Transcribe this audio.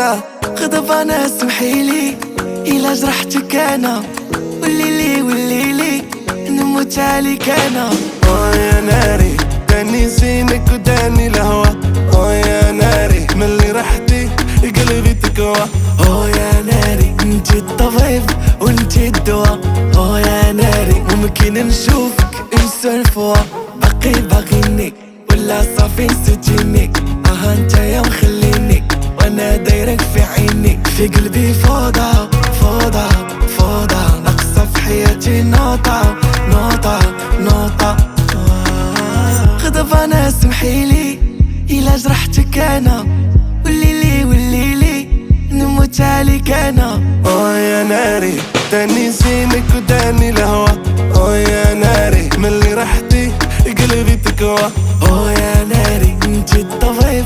كانا غضبانة سمحيلي إلا جرحتك أنا، وليلي نموت عليك أنا. يا ناري داني زينك وداني الهوى. يا ناري ملي رحتي قلبي تكوى. يا ناري انتي الطبيب وانتي الدواء. يا ناري ممكن نشوفك نسولفوا، باغيني ولا صافي نسيتيني؟ انتيا مخليني وانا دايرك في عيني، في قلبي فوضى ناقصة في حياتي نوطة غضبانة سمحيلي إلا جرحتك أنا، وليلي نموت عليك أنا. يا ناري داني زينك وداني الهوى. يا ناري ملي رحتي قلبي تكوى. يا ناري انتي الطبيب